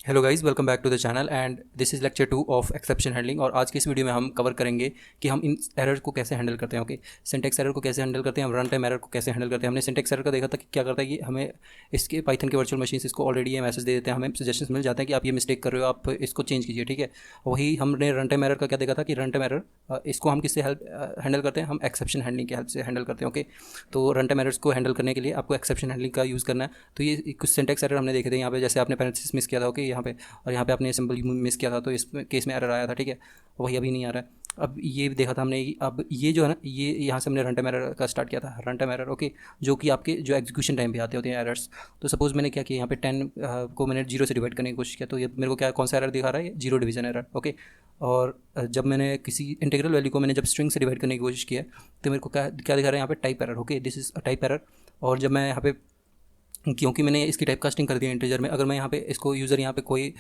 Hello guys, welcome back to the channel and this is lecture 2 of exception handling. और आज की इस video में हम कवर करेंगे कि हम इन एरर को कैसे हैंडल करते हैं। ओके, सिंटेक्स एरर को कैसे हैंडल करते हैं, हम रन टाइम एरर को कैसे हैंडल करते हैं। हमने सिंटेक्स एरर का देखा था कि क्या करता है कि हमें इसके पाइथन के वर्चुअल मशीन इसको ऑलरेडी ये मैसेज दे देते हैं, हमें सजेशंस मिल जाते हैं कि आप ये मिस्टेक कर रहे हो, आप इसको चेंज कीजिए। ठीक है, वही हमने रन टाइम एरर का क्या देखा था कि रन टाइम एरर इसको हम किससे हेल्प हैंडल करते हैं, हम एक्सेप्शन हैंडलिंग की हेल्प से हैंडल करते हैं। ओके, तो रन टाइम एरर्स को हैंडल करने के लिए आपको एक्सेप्शन हैंडलिंग का यूज़ करना है। तो ये कुछ सिंटेक्स एरर हमने देखे थे यहाँ पे, जैसे आपने पैरेंथेसिस मिस किया था। ओके, यहाँ पे और यहाँ पे आपने सिंबल मिस किया था, तो इस केस में एरर आया था। ठीक है, वही अभी नहीं आ रहा है। अब ये भी देखा था हमने अब ये जो है ना, ये यहाँ से हमने रन टाइम एरर का स्टार्ट किया था, रन टाइम एरर। ओके, जो कि आपके जो एग्जीक्यूशन टाइम पे आते होते हैं एरर्स। तो सपोज़ मैंने क्या किया, यहाँ पे 10 को मैंने 0 से डिवाइड करने की कोशिश किया, तो ये मेरे को क्या कौन सा एरर दिखा रहा है, ये 0 डिवीजन एरर। ओके, और जब मैंने किसी इंटीग्रल वैल्यू को मैंने जब स्ट्रिंग से डिवाइड करने की कोशिश किया, तो मेरे को क्या क्या दिखा रहा है यहाँ पे, type error. Okay, this is a type error. और जब मैं यहाँ पे, क्योंकि मैंने इसकी टाइप कास्टिंग कर दी है इंटीजर में, अगर मैं यहाँ पे इसको यूज़र यहाँ पे कोई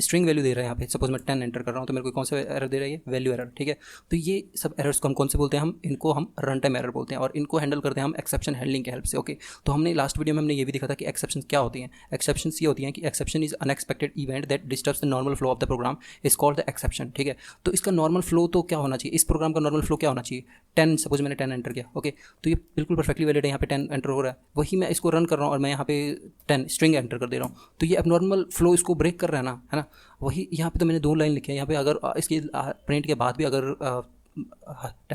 स्ट्रिंग वैल्यू दे रहा है, यहाँ पे सपोज मैं 10 एंटर कर रहा हूँ, तो मेरे को कौन सा एरर दे रहा है, ये वैल्यू एरर। ठीक है, तो ये सब एरर्स को हम कौन से बोलते हैं, हम रन टाइम एरर बोलते हैं, और इनको हैंडल करते हैं हम एक्सेप्शन हैंडलिंग की हेल्प से। ओके, तो हमने लास्ट वीडियो में हमने ये भी देखा था कि एक्सेप्शन क्या होती हैं। एक्सेप्शन ये होती हैं कि exception is unexpected event that disturbs the normal flow of the program is called the exception. ठीक है, तो इसका नॉर्मल फ्लो तो क्या होना चाहिए, इस प्रोग्राम का नॉर्मल फ्लो क्या होना चाहिए, 10, सपोज मैंने 10 एंटर किया। ओके, तो ये बिल्कुल परफेक्टली वैलिड है, यहाँ पे 10 एंटर हो रहा है, वही मैं इसको रन कर रहा हूँ और मैं यहाँ पे 10 स्ट्रिंग एंटर कर दे रहा हूँ, तो ये अब नॉर्मल फ्लो इसको ब्रेक कर रहा है ना, है ना। वही यहाँ पे तो मैंने 2 लाइन लिखी है, यहाँ पे अगर इसके प्रिंट के बाद भी अगर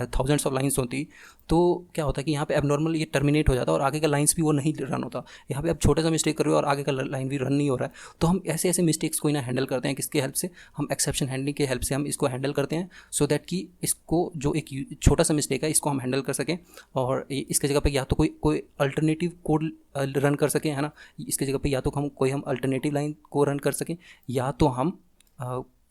थाउजेंड्स ऑफ लाइन्स होती, तो क्या होता है कि यहाँ पे एबनॉर्मल ये टर्मिनेट हो जाता और आगे का लाइन्स भी वो नहीं रन होता। यहाँ पे अब छोटा सा मिस्टेक कर रहे हो और आगे का लाइन भी रन नहीं हो रहा है, तो हम ऐसे ऐसे मिस्टेक्स को ना हैंडल करते हैं किसके हेल्प से, हम एक्सेप्शन हैंडलिंग के हेल्प से हम इसको हैंडल करते हैं, सो दैट कि इसको जो एक छोटा सा मिस्टेक है इसको हम हैंडल कर सकें, और इसके जगह पे या तो कोई अल्टरनेटिव कोड रन कर सकें, है ना। इसकी जगह पे या तो हम अल्टरनेटिव लाइन को रन कर सकें, या तो हम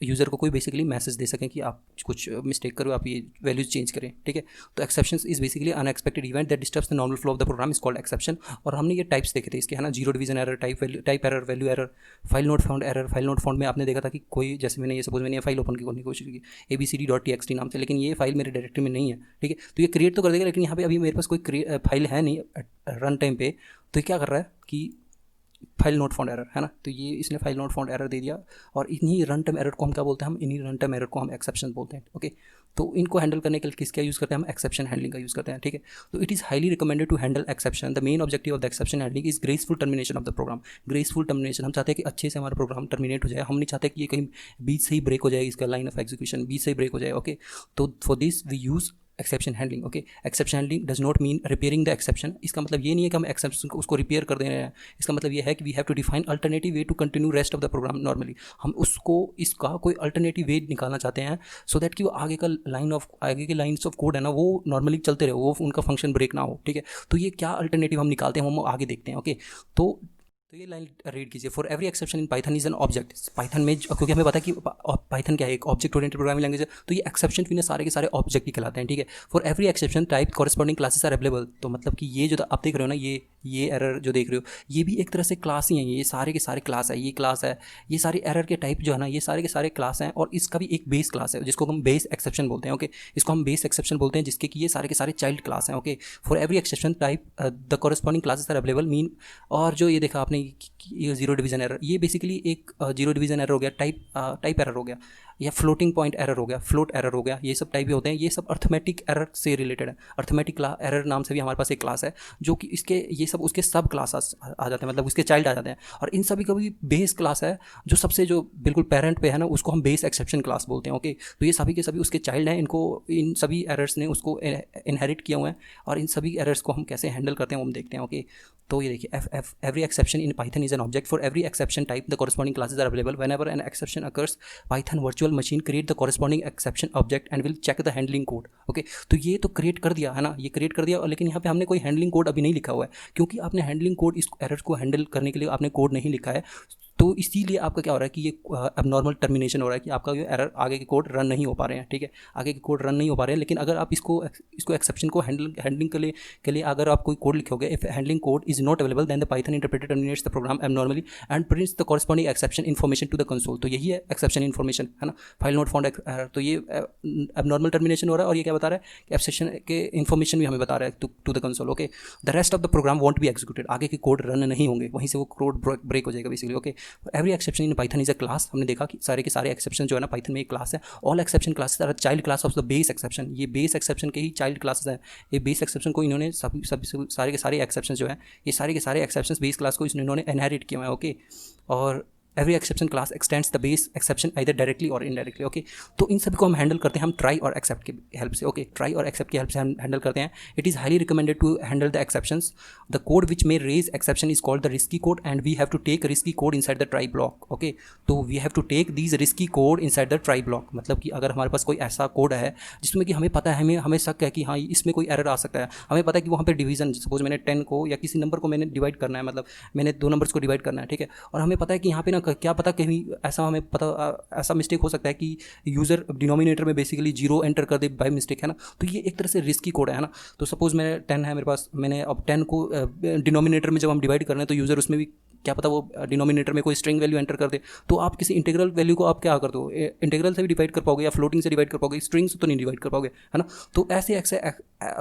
यूज़र को कोई बेसिकली मैसेज दे सकें कि आप कुछ मिस्टेक करो, आप ये वैल्यूज चेंज करें। ठीक है, तो exceptions is basically unexpected event that disturbs the normal flow of the program is called exception. और हमने ये टाइप्स देखे थे इसके, है ना, 0 division error, type error, value error, file not found error. File not found में आपने देखा था कि कोई, जैसे मैंने ये सपोज मैंने ये फाइल ओपन करने की कोशिश की abcd.txt नाम से, लेकिन ये फाइल मेरे डायरेक्टरी में नहीं है। ठीक है, तो ये क्रिएट तो कर देगा, लेकिन यहाँ पे अभी मेरे पास कोई फाइल है नहीं रन टाइम पे, तो ये क्या कर रहा है कि फाइल नोट फाउंड एरर, है ना, तो ये इसने फाइल नोट फाउंड एरर दे दिया। और इन्हीं रन टाइम एरर को हम क्या बोलते हैं, हम इन्हीं रन टाइम एरर को हम एक्सेप्शन बोलते हैं। ओके, तो इनको हैंडल करने के लिए किसका यूज़ करते हैं, हम एक्सेप्शन हैंडलिंग का यूज़ करते हैं। ठीक है, तो it is highly recommended to handle exception. The main objective of the exception handling is graceful termination of the program. Graceful termination, हम चाहते हैं कि अच्छे से हमारा प्रोग्राम टर्मिनेट हो जाए, हम नहीं चाहते कि ये कहीं बीच से ही ब्रेक हो जाए, इसका लाइन ऑफ एग्जीक्यूशन बीच से ही ब्रेक हो जाए। ओके, तो for this we use exception handling. Okay, exception handling does not mean repairing the exception. इसका मतलब ये नहीं है कि हम एक्सेप्शन को उसको रिपेयर कर दे रहे हैं, इसका मतलब ये है कि we have to define alternative way to continue rest of the program normally. हम उसको इसका कोई अल्टरनेटिव वे निकालना चाहते हैं, सो दैट कि वो आगे के लाइन्स ऑफ कोड है ना, वो नॉर्मली चलते रहे, वो उनका फंक्शन ब्रेक ना हो। ठीक है, तो ये क्या अल्टरनेटिव हम निकालते हैं, हम आगे देखते हैं। ओके, तो ये लाइन रीड कीजिए, for every exception in Python is an object. Python में क्योंकि हमें पता है कि पाइथन क्या है, एक ऑब्जेक्ट ओरिएंटेड प्रोग्रामिंग लैंग्वेज है, तो ये एक्सेप्शन भी सारे के सारे ऑब्जेक्ट ही कहलाते हैं। ठीक है, for every exception type corresponding classes are available. तो मतलब कि ये जो आप देख रहे हो ना, ये एरर जो देख रहे हो, ये भी एक तरह से क्लास ही है, ये सारे के सारे क्लास है, ये क्लास है, ये सारे एरर के टाइप जो है ना, ये सारे के सारे क्लास हैं, और इसका भी एक बेस क्लास है जिसको हम बेस एक्सेप्शन बोलते हैं। ओके, इसको हम बेस एक्सेप्शन बोलते हैं, जिसके कि ये सारे के सारे चाइल्ड क्लास हैं। Okay, for every exception type the corresponding classes are available mean. और जो ये देखा आपने, ये 0 डिवीजन एरर, ये बेसिकली एक 0 डिवीजन एरर हो गया, टाइप एरर हो गया, या फ्लोटिंग पॉइंट एरर हो गया, फ्लोट एरर हो गया, ये सब टाइप भी होते हैं। ये सब अर्थमेटिक एरर से रिलेटेड है। अर्थमेटिक एरर नाम से भी हमारे पास एक क्लास है, जो कि ये सब उसके सब क्लास आ जाते हैं, मतलब उसके चाइल्ड आ जाते हैं। और इन सभी का भी बेस क्लास है, जो बिल्कुल पेरेंट पे है ना, उसको हम बेस एक्सेप्शन क्लास बोलते हैं। ओके, तो ये सभी के सभी उसके चाइल्ड हैं, इन सभी एरर्स ने उसको इनहेरिट किया हुआ है, और इन सभी एरर्स को हम कैसे हैंडल करते हैं वो हम देखते हैं। ओके, तो ये देखिए, every exception in Python is an object. For every exception type the corresponding classes are available. Whenever an exception occurs, Python virtual machine create the corresponding exception object and will check the handling code. Okay, तो ये तो create कर दिया है ना, ये create कर दिया, लेकिन यहाँ पे हमने कोई हैंडलिंग कोड अभी नहीं लिखा हुआ है, क्योंकि आपने हैंडलिंग कोड, इस एरर को हैंडल करने के लिए आपने कोड नहीं लिखा है। तो इसीलिए आपका क्या हो रहा है कि ये अबनॉर्मल टर्मिनेशन हो रहा है, कि आपका ये एरर, आगे के कोड रन नहीं हो पा रहे हैं। ठीक है, आगे के कोड रन नहीं हो पा रहे हैं, लेकिन अगर आप इसको एक्सेप्शन को हैंडलिंग के लिए अगर आप कोई कोड लिखोगे, if handling code is not available then the Python interpreter terminates the program abnormally and prints the corresponding exception information to the console. तो यही है एक्सेप्शन इन्फॉर्मेशन, है ना, फाइल नोट फाउंड एरर। तो ये एबनॉर्मल टर्मिनेशन हो रहा है, और ये क्या बता रहा है कि एक्सेप्शन के इन्फॉर्मेशन भी हमें बता रहा है to the console. Okay, the rest of the program won't be executed. आगे के कोड रन नहीं होंगे, वहीं से वो कोड ब्रेक हो जाएगा basically. Okay, every exception in Python is a class. हमने देखा कि सारे के सारे एक्सेप्शन जो है ना पाइथन में एक क्लास है। All exception classes are child class of the base exception. ये बेस एक्सेप्शन के ही चाइल्ड क्लासेस हैं। ये बेस एक्सेप्शन को इन्होंने सारे के सारे एक्सेप्शन जो है, ये सारे के सारे एक्सेप्शन बेस क्लास को इन्होंने इनहेरिट किया है। ओके, और every exception class x tends the base exception either directly और इनडायरेक्टली। ओके, तो इन सभी को हम हैंडल करते हैं हम ट्राई और एक्सेप्ट की हेल्प से। ओके, ट्राई और एक्सेप्ट की हेल्प से हम हैंडल करते हैं। It is highly recommended to handle the exceptions. The code which may raise exception is called the risky code and we have to take risky code inside the try block. Okay, तो we have to take these risky code inside the try block. मतलब कि अगर हमारे पास कोई ऐसा code है जिसमें कि हमें पता है, हमें शक है कि हाँ इसमें कोई एरर आ सकता है, हमें पता है कि वहाँ पर डिवीजन, सपोज मैंने 10 को या किसी नंबर को मैंने डिवाइड करना है, मतलब मैंने 2 नंबर्स को डिवाइड करना है, ठीक है, और हमें पता है कि यहाँ पे ना क्या पता कहीं ऐसा हमें पता ऐसा मिस्टेक हो सकता है कि यूज़र डिनोमिनेटर में बेसिकली 0 एंटर कर दे बाय मिस्टेक, है ना। तो ये एक तरह से रिस्की कोड है ना। तो सपोज मैंने 10 है मेरे पास, मैंने अब 10 को डिनोमिनेटर में जब हम डिवाइड कर रहे हैं तो यूज़र उसमें भी क्या पता वो डिनोमिनेटर में कोई स्ट्रिंग वैल्यू एंटर कर दे, तो आप किसी इंटीग्रल वैल्यू को आप क्या कर दो, इंटीग्रल से भी डिवाइड कर पाओगे या फ्लोटिंग से डिवाइड कर पाओगे, स्ट्रिंग से तो नहीं डिवाइड कर पाओगे, है ना। तो ऐसे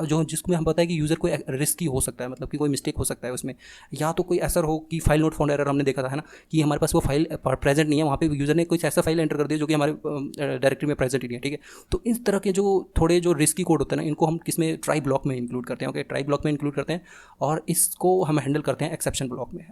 जो जिसमें हम पता है कि यूज़र को रिस्की हो सकता है, मतलब कि कोई मिस्टेक हो सकता है उसमें, या तो कोई ऐसा हो कि फाइल नोट फाउंड एरर हमने देखा था, है ना, कि हमारे पास वो फाइल प्रेजेंट नहीं है, वहाँ पे यूज़र ने कुछ ऐसा फाइल एंटर कर दिया जो कि हमारे डायरेक्टरी में प्रेजेंट ही नहीं है, ठीक है। तो इस तरह के जो थोड़े जो रिस्की कोड होते हैं ना, इनको हम किसमें, ट्राई ब्लॉक में इंक्लूड करते हैं। ओके, ट्राई ब्लॉक में इंक्लूड करते हैं और इसको हम हैंडल करते हैं एक्सेप्शन ब्लॉक में,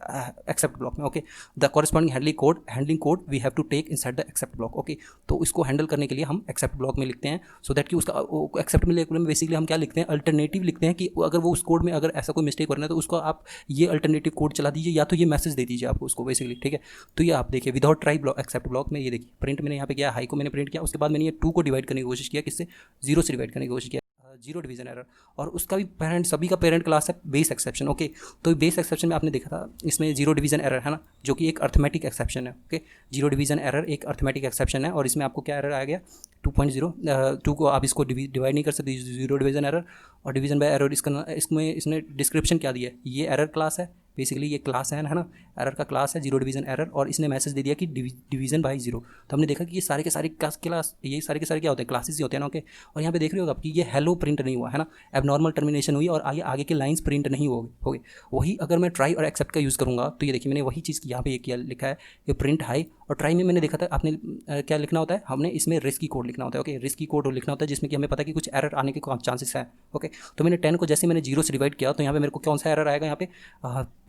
एक्सेप्ट ब्लॉक में। Okay, the corresponding handling code we have to take inside the except block. Okay, तो इसको हैंडल करने के लिए हम एक्सेप्ट ब्लॉक में लिखते हैं, सो दैट कि उसका एक्सेप्ट में बेसिकली हम क्या लिखते हैं, अल्टरनेटिव लिखते हैं कि अगर वो उस कोड में अगर ऐसा कोई मिस्टेक हो रहा है तो उसको आप ये अल्टरनेटिव कोड चला दीजिए या तो ये मैसेज दे दीजिए आपको उसको बेसिकली, ठीक है। तो ये आप देखिए without try block accept block में, ये देखिए प्रिंट मैंने यहाँ पे किया, हाई को मैंने प्रिंट किया, उसके बाद मैंने ये 2 को डिवाइड करने की कोशिश किया, किससे, 0 से डिवाइड करने की कोशिश किया, 0 डिवीजन एरर, और उसका भी पेरेंट, सभी का पेरेंट क्लास है बेस एक्सेप्शन। ओके, तो बेस एक्सेप्शन में आपने देखा था इसमें 0 डिवीजन एरर है ना, जो कि एक अर्थमेटिक एक्सेप्शन है। ओके, 0 डिवीजन एरर एक अर्थमेटिक एक्सेप्शन है और इसमें आपको क्या एरर आ गया, 2.0, 2 को आप इसको डिवाइड नहीं कर सकते, 0 डिवीजन एरर, और डिवीजन बाय एरर इसमें इसने डिस्क्रिप्शन क्या दिया है, ये एरर क्लास है, बेसिकली ये क्लास है ना, एरर का क्लास है 0 डिवीजन एरर, और इसने मैसेज दे दिया कि डिवीजन बाय 0। तो हमने देखा कि ये सारे के सारे क्लास, ये सारे के सारे क्या होते हैं, क्लासेस ही होते हैं ना। ओके, और यहाँ पे देख रहे हो आप कि ये हेलो प्रिंट नहीं हुआ है ना, एबनॉर्मल टर्मिनेशन हुई और आगे के लाइंस प्रिंट नहीं हो गए। वही अगर मैं ट्राई और एक्सेप्ट का यूज़ करूँगा तो ये देखिए मैंने वही चीज़ यहाँ पे ये किया, लिखा है ये प्रिंट हाई, और ट्राई में मैंने देखा था आपने क्या लिखना होता है, हमने इसमें रिस्की कोड लिखना होता है। ओके, रिस्की कोड लिखना होता है जिसमें कि हमें पता है कि कुछ एरर आने के चांसेस है। ओके, तो मैंने 10 को जैसे मैंने 0 से डिवाइड किया तो यहाँ पे मेरे को कौन सा एरर आएगा यहाँ पे,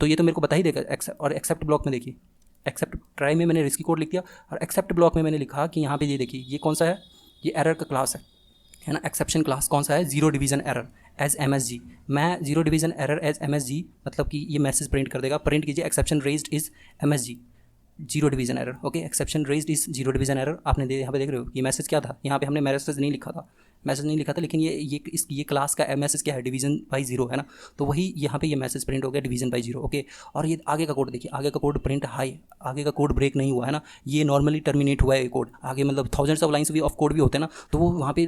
तो ये तो मेरे को बता ही देगा। और एक्सेप्ट ब्लॉक में देखिए, एक्सेप्ट ट्राई में मैंने रिस्की कोड लिख दिया और एक्सेप्ट ब्लॉक में मैंने लिखा कि यहाँ पे ये देखिए ये कौन सा है, ये एरर का क्लास है ना। एक्सेप्शन क्लास कौन सा है, 0 डिवीजन एरर एज MSG। मैं 0 डिवीजन एरर एज MSG मतलब कि ये मैसेज प्रिंट कर देगा, प्रिंट कीजिए exception raised is MSG 0 division error. Okay, exception raised is 0 division error. आपने यहाँ पे देख रहे हो ये मैसेज क्या था, यहाँ पे हमने मैसेज नहीं लिखा था, लेकिन ये क्लास का मैसेज क्या है, डिवीजन बाई 0 है ना, तो वही यहाँ पे ये मैसेज प्रिंट हो गया डिवीजन बाई 0। ओके, और ये आगे का कोड देखिए, आगे का कोड प्रिंट हाई, आगे का कोड ब्रेक नहीं हुआ है ना, ये नॉर्मली टर्मिनेट हुआ है ये कोड, आगे मतलब थाउजेंड्स ऑफ लाइन्स भी ऑफ कोड भी होते हैं ना, तो वो वहाँ पे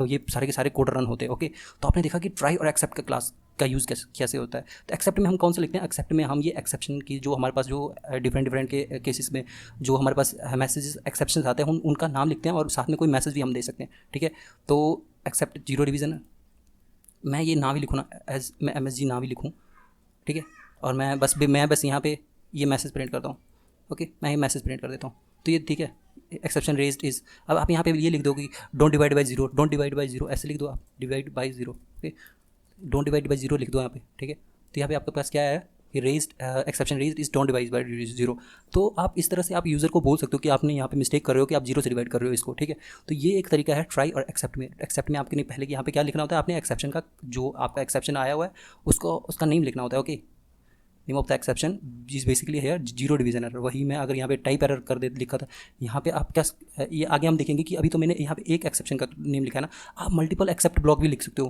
ये सारे के सारे कोड रन होते हैं। ओके, तो आपने देखा कि ट्राई और एक्सेप्ट का क्लास का यूज़ कैसे होता है। तो एक्सेप्ट में हम कौन सा लिखते हैं, एक्सेप्ट में हम ये एक्सेप्शन की जो हमारे पास जो डिफरेंट के केसेस में जो हमारे पास मैसेजेस एक्सेप्शन आते हैं उनका नाम लिखते हैं और साथ में कोई मैसेज भी हम दे सकते हैं, ठीक है। तो एक्सेप्ट 0 डिवीजन, मैं ये नाम ही लिखूँ ना, एज मैं MSG नाम ही लिखूँ, ठीक है, और मैं बस यहाँ पे ये मैसेज प्रिंट करता हूँ। ओके, मैं ये मैसेज प्रिंट कर देता हूँ, तो ये ठीक है, एक्सेप्शन रेज्ड इज। अब आप यहाँ पे ये लिख दो कि डोंट डिवाइड बाई 0, ऐसे लिख दो आप, divide by 0। Okay, don't divide by 0 लिख दो यहाँ पे, ठीक है। तो यहाँ पे आपके पास क्या है कि raised exception raised is don't divide by 0। तो आप इस तरह से आप यूज़र को बोल सकते हो कि आपने यहाँ पे मिस्टेक कर रहे हो कि आप 0 से डिवाइड कर रहे हो इसको, ठीक है। तो ये एक तरीका है ट्राई और एक्सेप्ट में। एक्सेप्ट में आपके पहले यहाँ पे क्या लिखना होता है, आपने एक्सेप्शन का जो आपका एक्सेप्शन आया हुआ है उसका नेम लिखना होता है। Okay, name of the exception is basically है 0 डिवीजन एरर। वही मैं अगर यहाँ पे टाइप एरर कर दे लिखा था, यहाँ पे आप क्या, ये आगे हम देखेंगे कि अभी तो मैंने यहाँ पे एक एक्सेप्शन का नेम लिखा है ना, आप मल्टीपल एक्सेप्ट ब्लॉक भी लिख सकते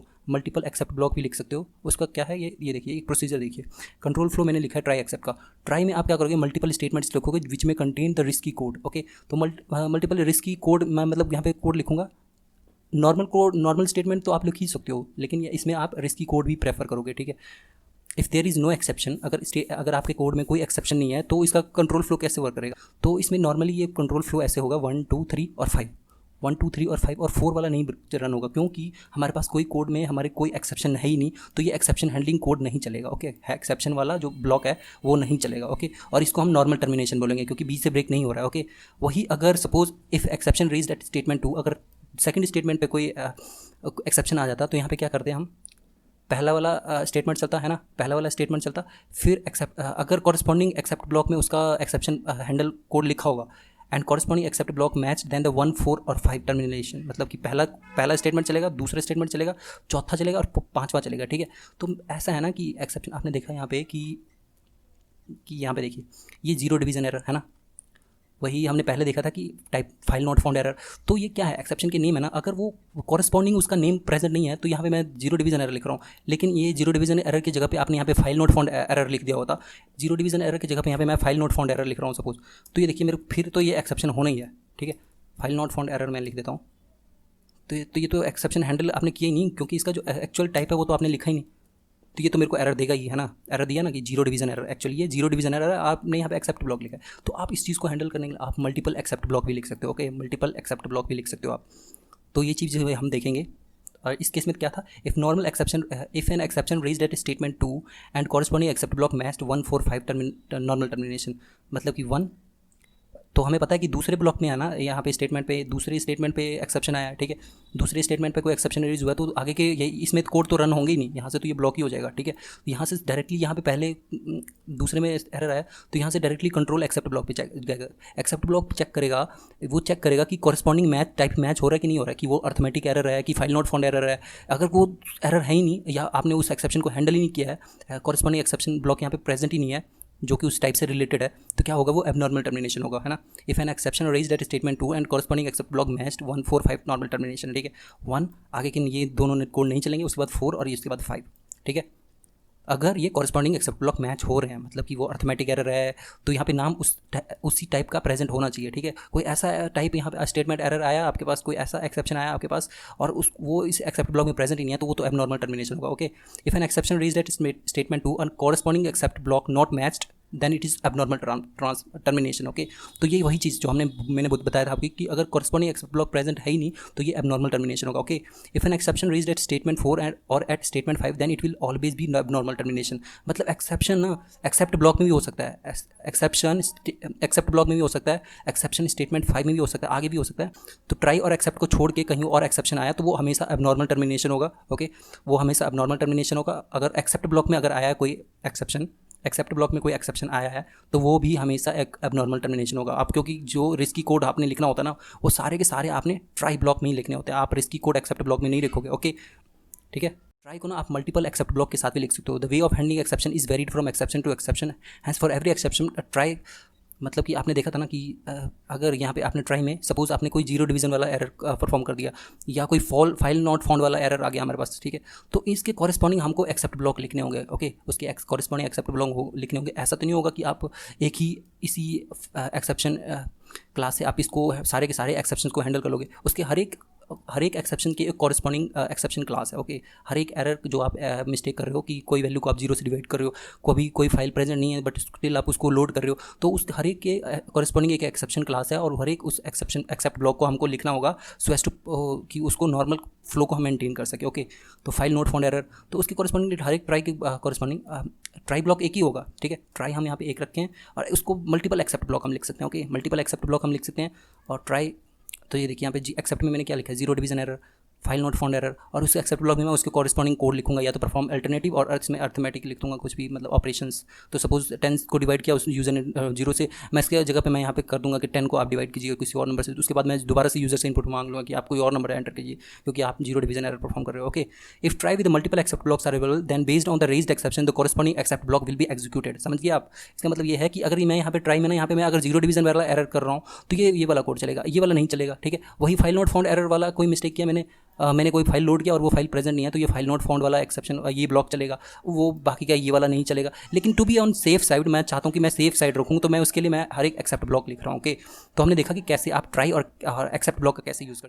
हो, उसका क्या है ये देखिए एक प्रोसीजर देखिए, कंट्रोल फ्लो मैंने लिखा है ट्राई एक्सेप्ट का। ट्राई में आप क्या करोगे, मल्टीपल स्टेटमेंट्स लिखोगे विच में contain the risky code. Okay, तो मल्टीपल रिस्की कोड मैं मतलब यहाँ पे कोड लिखूँगा, नॉर्मल स्टेटमेंट तो आप लिख ही सकते हो, लेकिन इसमें आप रिस्की कोड भी प्रेफर करोगे, ठीक है। If there is no exception, अगर आपके कोड में कोई एक्सेप्शन नहीं है तो इसका कंट्रोल फ्लो कैसे वर्क करेगा, तो इसमें नॉर्मली ये कंट्रोल फ्लो ऐसे होगा 1 2 3 और 5, 1 2 3 और 5 और 4 वाला नहीं रन होगा, क्योंकि हमारे पास कोई कोड में हमारे कोई एक्सेप्शन है ही नहीं, तो ये एक्सेप्शन हैंडलिंग कोड नहीं चलेगा। ओके, एक्सेप्शन वाला जो ब्लॉक है वो नहीं चलेगा। ओके, और इसको हम नॉर्मल टर्मिनेशन बोलेंगे क्योंकि बी से ब्रेक नहीं हो रहा है। ओके, वही अगर suppose if exception raised at statement 2, अगर सेकंड स्टेटमेंट पे कोई एक्सेप्शन आ जाता तो यहाँ पे क्या करते हैं हम, पहला वाला स्टेटमेंट चलता है ना, पहला वाला स्टेटमेंट चलता, फिर एक्सेप्ट अगर कॉरस्पॉन्डिंग एक्सेप्ट ब्लॉक में उसका एक्सेप्शन हैंडल कोड लिखा होगा and corresponding except block match then the 1 4 और 5 टर्मिनेशन, मतलब कि पहला स्टेटमेंट चलेगा, दूसरा स्टेटमेंट चलेगा, चौथा चलेगा और पांचवा चलेगा। ठीक है, तो ऐसा है ना कि एक्सेप्शन आपने देखा यहाँ पे कि यहाँ पे देखिए ये जीरो डिवीजन एरर है ना, वही हमने पहले देखा था कि type file not found error. तो ये क्या है, एक्सेप्शन के नेम है ना, अगर वो कॉरस्पॉन्डिंग उसका नेम प्रेजेंट नहीं है तो यहाँ पे मैं जीरो डिवीजन एरर लिख रहा हूँ, लेकिन ये जीरो डिवीजन एरर की जगह पे आपने यहाँ पे फाइल नॉट फाउंड एरर लिख दिया होता, जीरो डिवीजन एरर की जगह पे यहाँ पे मैं फाइल नॉट फाउंड एरर लिख रहा हूँ सपोज, तो ये देखिए मेरे फिर तो ये एक्सेप्शन होना ही है। ठीक है, फाइल नॉट फाउंड एरर मैं लिख देता हूँ, तो ये तो एक्सेप्शन हैंडल आपने किया ही नहीं, क्योंकि इसका जो एक्चुअल टाइप है वो तो आपने लिखा ही नहीं, तो ये तो मेरे को एरर देगा ही है ना, एरर दिया ना कि जीरो डिवीजन एरर, एक्चुअली ये जीरो डिवीजन एरर है, आपने यहाँ पे एक्सेप्ट ब्लॉक लिखा है। तो आप इस चीज़ को हैंडल करने के लिए आप मल्टीपल एक्सेप्ट ब्लॉक भी लिख सकते हो। ओके, मल्टीपल एक्सेप्ट ब्लॉक भी लिख सकते हो आप, तो ये चीज़ जो है हम देखेंगे। और इस केस में क्या था, if normal exception if an exception raised at statement 2 and corresponding except block matched 1 4 5 normal termination, मतलब कि 1, तो हमें पता है कि दूसरे ब्लॉक में है ना, यहाँ पे स्टेटमेंट पे दूसरे स्टेटमेंट पे एक्सेप्शन आया। ठीक है, दूसरे स्टेटमेंट पे कोई एक्सेप्शन रेज हुआ तो आगे के इसमें कोड तो रन होंगे ही नहीं, यहाँ से तो ये ब्लॉक ही हो जाएगा। ठीक है, तो यहाँ से डायरेक्टली यहाँ पे पहले दूसरे में एरर आया तो यहाँ से डायरेक्टली कंट्रोल एक्सेप्ट ब्लॉक पे चेक जाएगा, एक्सेप्ट ब्लॉक चेक करेगा, वो चेक करेगा कि कॉरस्पॉन्डिंग मैच टाइप मैच हो रहा है कि नहीं हो रहा है, कि वो अर्थमेटिक एरर है कि फाइल नॉट फाउंड एरर है। अगर वो एरर है ही नहीं या आपने उस एक्सेप्शन को हैंडल ही नहीं किया है, कॉरस्पॉन्डिंग एक्सेप्शन ब्लॉक यहाँ पे प्रेजेंट ही नहीं है जो कि उस टाइप से रिलेटेड है, तो क्या होगा, वो एबनॉर्मल टर्मिनेशन होगा, है ना। If an exception raised at statement 2 and corresponding except block matched 1 4 5 normal termination. ठीक है, 1 आगे के ये दोनों कोड नहीं चलेंगे, उसके बाद 4 और इसके बाद 5। ठीक है, अगर ये कॉरस्पॉन्डिंग एक्सेप्ट ब्लॉक मैच हो रहे हैं, मतलब कि वो अर्थमेटिक एरर है, तो यहाँ पे नाम उसी टाइप का प्रेजेंट होना चाहिए। ठीक है, कोई ऐसा टाइप यहाँ पे स्टेटमेंट एरर आया आपके पास, कोई ऐसा एक्सेप्शन आया आपके पास और वो इस एक्सेप्ट ब्लॉक में प्रेजेंट ही नहीं है, तो वो तो एबनॉर्मल टर्मिनेशन होगा। Okay, if an exception raised at statement 2 and corresponding except block not matched then it is abnormal termination. Okay, तो ये वही चीज़ जो मैंने बताया था आपकी कि अगर कॉरस्पॉन्डिंग एक्सेप्ट ब्लॉक प्रेजेंट है ही नहीं तो ये एबनॉर्मल टर्मिनेशन होगा। Okay, if an exception raised at statement 4 and और at statement 5 then it will always be abnormal termination. मतलब एक्सेप्शन ना एक्सेप्ट ब्लॉक में भी हो सकता है, एक्सेप्शन एक्सेप्ट ब्लॉक में भी हो सकता है, एक्सेप्शन स्टेटमेंट 5 में भी हो सकता है, आगे भी हो सकता है। तो ट्राई और एक्सेप्ट को छोड़ के कहीं और एक्सेप्शन आया तो वो हमेशा एबनॉर्मल टर्मिनेशन होगा। ओके, वो हमेशा एबनॉर्मल टर्मिनेशन होगा। अगर एक्सेप्ट ब्लॉक में अगर आया है कोई एक्सेप्ट ब्लॉक में कोई एक्सेप्शन आया है तो वो भी हमेशा एक एबनॉर्मल टर्मिनेशन होगा। आप क्योंकि जो रिस्की कोड आपने लिखना होता है ना, वो सारे के सारे आपने ट्राई ब्लॉक में ही लिखने होते हैं, आप रिस्की कोड एक्सेप्ट ब्लॉक में नहीं लिखोगे। ओके, ठीक है, ट्राई को ना आप मल्टीपल एक्सेप्ट ब्लॉक के साथ भी लिख सकते हो। The way of handling exception is varied from exception to exception, hence for every exception try, मतलब कि आपने देखा था ना कि अगर यहाँ पे आपने ट्राई में सपोज आपने कोई जीरो डिवीजन वाला एरर परफॉर्म कर दिया या कोई फाइल नॉट फाउंड वाला एरर आ गया हमारे पास। ठीक है, तो इसके कॉरस्पॉन्डिंग हमको एक्सेप्ट ब्लॉक लिखने होंगे। ओके, उसके कॉरस्पॉन्डिंग एक्सेप्ट ब्लॉक लिखने होंगे। ऐसा तो नहीं होगा कि आप एक ही इसी एक्सेप्शन क्लास से आप इसको सारे के सारे एक्सेप्शन को हैंडल कर लोगे। उसके हर एक एक्सेप्शन की एक कॉरस्पॉन्डिंग एक्सेप्शन क्लास है। ओके, हर एक एरर जो आप मिस्टेक कर रहे हो कि कोई वैल्यू को आप जीरो से डिवाइड कर रहे हो, कभी कोई फाइल प्रेजेंट नहीं है बट स्टिल आप उसको लोड कर रहे हो, तो उस हर एक के कॉरस्पॉन्डिंग एक एक्सेप्शन क्लास है और हर एक उस एक्सेप्ट ब्लॉक को हमको लिखना होगा सो एज टू कि उसको नॉर्मल फ्लो को हम मेंटेन कर सके। ओके, तो फाइल नॉट फाउंड एरर, तो उसके कॉरस्पॉन्डिंग हर एक ट्राई के कॉरस्पॉन्डिंग ट्राई ब्लॉक एक ही होगा। ठीक है, ट्राई हम यहाँ पे एक रखें और उसको मल्टीपल एक्सेप्ट ब्लॉक हम लिख सकते हैं। ओके, मल्टीपल एक्सेप्ट ब्लॉक हम लिख सकते हैं और ट्राई, तो ये देखिए यहाँ पे एक्सेप्ट में मैंने क्या लिखा है, zero division error, file not found error, और उस एक्सेप्ट ब्लॉक में मैं उसके कॉरस्पॉन्डिंग कोड लिखूंगा या तो परफॉर्म अल्टरनेटिव और इसमें अर्थमेटिक लिख दूंगा कुछ भी, मतलब ऑपरेशंस। तो सपोज 10 को डिवाइड किया उस यूज़र ने जीरो से, मैं इसके जगह पे मैं यहाँ पे कर दूंगा कि 10 को आप डिवाइड कीजिए किसी और नंबर से, उसके बाद मैं दोबारा से यूज़र से इनपुट मांग लूँगा कि आप कोई और नंबर एंटर कीजिए क्योंकि आप जीरो डिवीजन एरर परफॉर्म कर रहे हो। Okay, if try with multiple except blocks are available then based on the raised exception the corresponding except block will be executed. समझिए आप, इसका मतलब ये है कि अगर मैं यहाँ पे ट्राई में ना यहाँ पे मैं अगर जीरो डिवीजन वाला एरर कर रहा हूँ तो ये वाला कोड चलेगा, ये वाला नहीं चलेगा। ठीक है, वही फाइल नॉट फाउंड एरर वाला कोई मिस्टेक किया मैंने कोई फाइल लोड किया और वो फाइल प्रेजेंट नहीं है तो ये फाइल नॉट फाउंड वाला एक्सेप्शन ये ब्लॉक चलेगा, वो बाकी का ये वाला नहीं चलेगा। लेकिन to be on safe side मैं चाहता हूँ कि मैं सेफ साइड रखूँ, तो मैं उसके लिए मैं हर एक एक्सेप्ट ब्लॉक लिख रहा हूँ। ओके, तो हमने देखा कि कैसे आप ट्राई और एक्सेप्ट ब्लॉक का कैसे यूज़ कर